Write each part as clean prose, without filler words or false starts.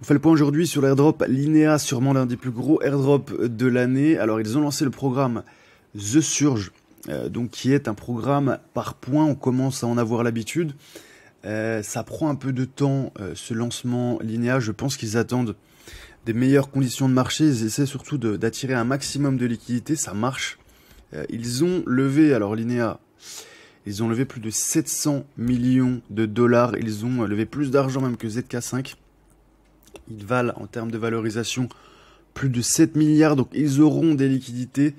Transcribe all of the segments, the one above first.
On fait le point aujourd'hui sur l'airdrop Linea, sûrement l'un des plus gros airdrops de l'année. Alors ils ont lancé le programme The Surge, donc qui est un programme par points, on commence à en avoir l'habitude. Ça prend un peu de temps ce lancement Linea, je pense qu'ils attendent des meilleures conditions de marché, ils essaient surtout d'attirer un maximum de liquidités, ça marche. Ils ont levé, alors Linea, ils ont levé plus de 700 millions de dollars, ils ont levé plus d'argent même que ZK5. Ils valent en termes de valorisation plus de 7 milliards, donc ils auront des liquidités,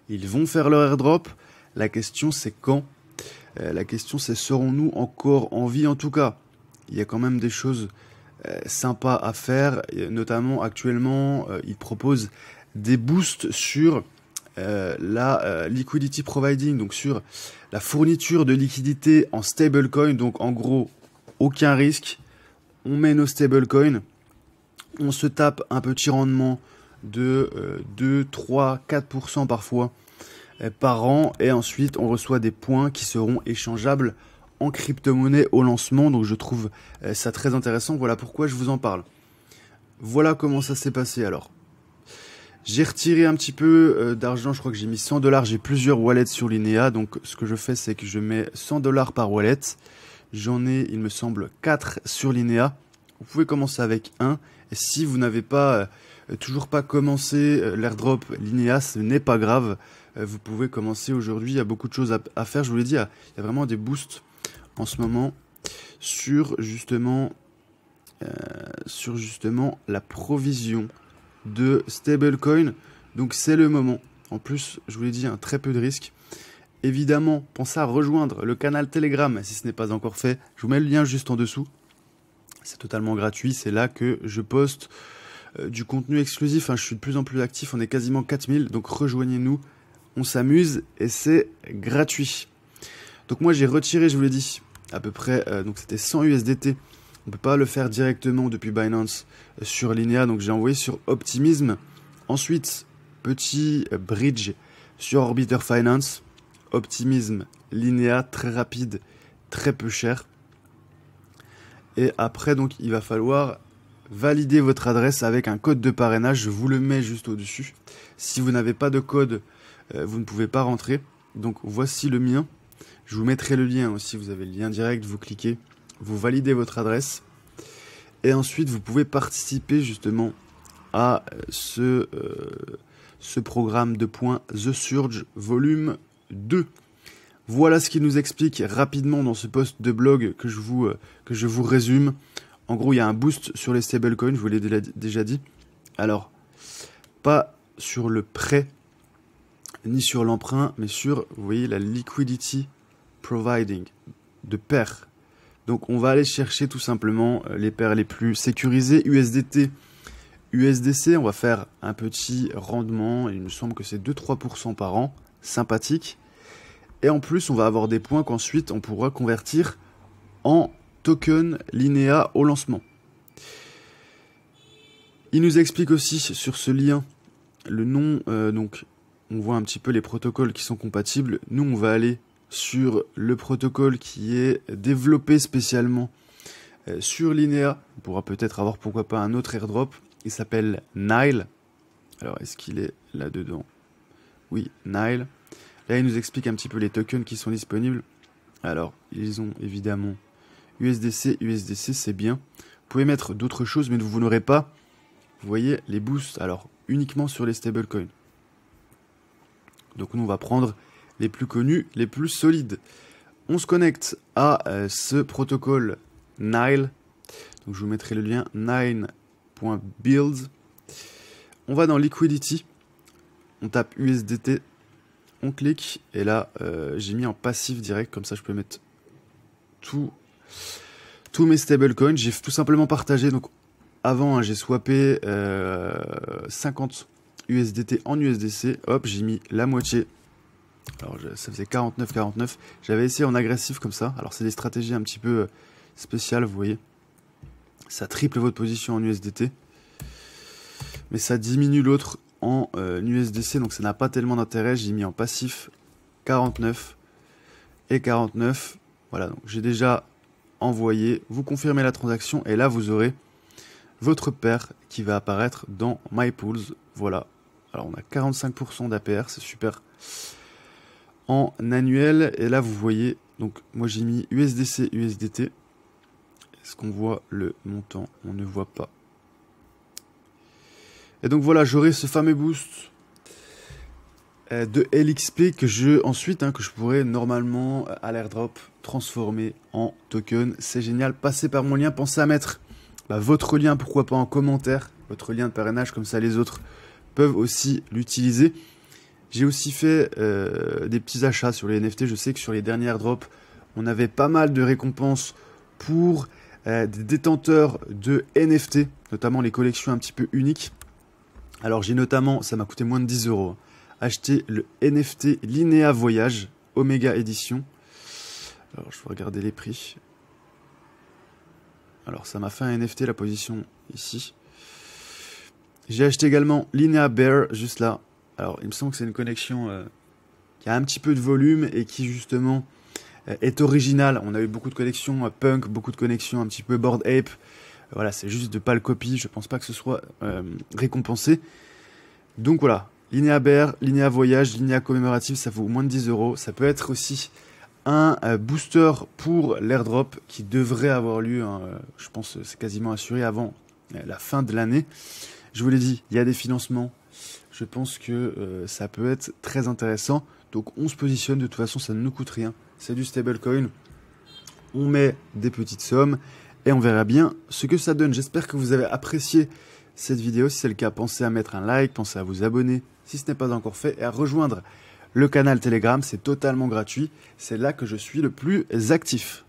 ils vont faire leur airdrop. La question c'est quand, la question c'est serons-nous encore en vie? En tout cas, il y a quand même des choses sympas à faire, notamment actuellement ils proposent des boosts sur la liquidity providing, donc sur la fourniture de liquidités en stablecoin, donc en gros aucun risque, on met nos stablecoins. On se tape un petit rendement de 2, 3, 4% parfois par an. Et ensuite, on reçoit des points qui seront échangeables en crypto-monnaie au lancement. Donc, je trouve ça très intéressant. Voilà pourquoi je vous en parle. Voilà comment ça s'est passé alors. J'ai retiré un petit peu d'argent. Je crois que j'ai mis 100 $. J'ai plusieurs wallets sur Linea. Donc, ce que je fais, c'est que je mets 100 $ par wallet. J'en ai, il me semble, 4 sur Linea. Vous pouvez commencer avec 1. Et si vous n'avez pas toujours pas commencé l'airdrop Linea, ce n'est pas grave. Vous pouvez commencer aujourd'hui. Il y a beaucoup de choses à faire. Je vous l'ai dit, il y a vraiment des boosts en ce moment sur justement la provision de stablecoin. Donc c'est le moment. En plus, je vous l'ai dit, très peu de risques. Évidemment, pensez à rejoindre le canal Telegram si ce n'est pas encore fait. Je vous mets le lien juste en dessous. C'est totalement gratuit, c'est là que je poste du contenu exclusif. Je suis de plus en plus actif, on est quasiment 4000, donc rejoignez-nous, on s'amuse et c'est gratuit. Donc moi j'ai retiré, je vous l'ai dit, à peu près, donc c'était 100 USDT. On ne peut pas le faire directement depuis Binance sur Linea, donc j'ai envoyé sur Optimism. Ensuite, petit bridge sur Orbiter Finance, Optimism, Linea, très rapide, très peu cher. Et après, donc, il va falloir valider votre adresse avec un code de parrainage. Je vous le mets juste au-dessus. Si vous n'avez pas de code, vous ne pouvez pas rentrer. Donc, voici le mien. Je vous mettrai le lien aussi. Vous avez le lien direct. Vous cliquez, vous validez votre adresse. Et ensuite, vous pouvez participer justement à ce programme de points The Surge volume 2. Voilà ce qu'il nous explique rapidement dans ce post de blog que je vous résume. En gros, il y a un boost sur les stablecoins, je vous l'ai déjà dit. Alors, pas sur le prêt, ni sur l'emprunt, mais sur, vous voyez, la liquidity providing de paires. Donc, on va aller chercher tout simplement les paires les plus sécurisées, USDT, USDC. On va faire un petit rendement, il me semble que c'est 2-3% par an, sympathique. Et en plus, on va avoir des points qu'ensuite on pourra convertir en token Linea au lancement. Il nous explique aussi sur ce lien le nom, donc on voit un petit peu les protocoles qui sont compatibles. Nous, on va aller sur le protocole qui est développé spécialement sur Linea. On pourra peut-être avoir pourquoi pas un autre airdrop. Il s'appelle Nile. Alors, est-ce qu'il est là-dedans? Oui, Nile. Là, il nous explique un petit peu les tokens qui sont disponibles. Alors, ils ont évidemment USDC, c'est bien. Vous pouvez mettre d'autres choses, mais vous n'aurez pas, vous voyez, les boosts. Alors, uniquement sur les stablecoins. Donc, nous, on va prendre les plus connus, les plus solides. On se connecte à ce protocole Nile. Donc, je vous mettrai le lien nine.build. On va dans Liquidity. On tape USDT. On clique et là j'ai mis en passif direct, comme ça je peux mettre tous mes stablecoins. J'ai tout simplement partagé, donc avant j'ai swappé 50 USDT en USDC, hop j'ai mis la moitié, alors ça faisait 49. J'avais essayé en agressif comme ça, alors c'est des stratégies un petit peu spéciales, vous voyez, ça triple votre position en USDT, mais ça diminue l'autre en USDC, donc ça n'a pas tellement d'intérêt. J'ai mis en passif 49 et 49. Voilà, donc j'ai déjà envoyé. Vous confirmez la transaction et là vous aurez votre paire qui va apparaître dans My Pools. Voilà. Alors on a 45% d'APR, c'est super. En annuel, et là vous voyez, donc moi j'ai mis USDC, USDT. Est-ce qu'on voit le montant? On ne voit pas. Et donc voilà, j'aurai ce fameux boost de LXP que je pourrais normalement à l'airdrop transformer en token. C'est génial, passez par mon lien, pensez à mettre votre lien, pourquoi pas en commentaire, votre lien de parrainage, comme ça les autres peuvent aussi l'utiliser. J'ai aussi fait des petits achats sur les NFT, je sais que sur les derniers airdrops, on avait pas mal de récompenses pour des détenteurs de NFT, notamment les collections un petit peu uniques. Alors j'ai notamment, ça m'a coûté moins de 10 €, acheté le NFT Linéa Voyage Omega Edition. Alors je vais regarder les prix. Alors ça m'a fait un NFT, la position ici. J'ai acheté également Linéa Bear, juste là. Alors il me semble que c'est une collection qui a un petit peu de volume et qui justement est originale. On a eu beaucoup de collections punk, beaucoup de collections un petit peu Bored Ape. Voilà, c'est juste de pas le copie, je pense pas que ce soit récompensé. Donc voilà, Linéa Bear, Linéa Voyage, Linéa commémorative, ça vaut moins de 10 €. Ça peut être aussi un booster pour l'airdrop qui devrait avoir lieu, je pense c'est quasiment assuré avant la fin de l'année. Je vous l'ai dit, il y a des financements. Je pense que ça peut être très intéressant. Donc on se positionne, de toute façon ça ne nous coûte rien. C'est du stablecoin. On met des petites sommes et on verra bien ce que ça donne. J'espère que vous avez apprécié cette vidéo. Si c'est le cas, pensez à mettre un like, pensez à vous abonner si ce n'est pas encore fait et à rejoindre le canal Telegram. C'est totalement gratuit. C'est là que je suis le plus actif.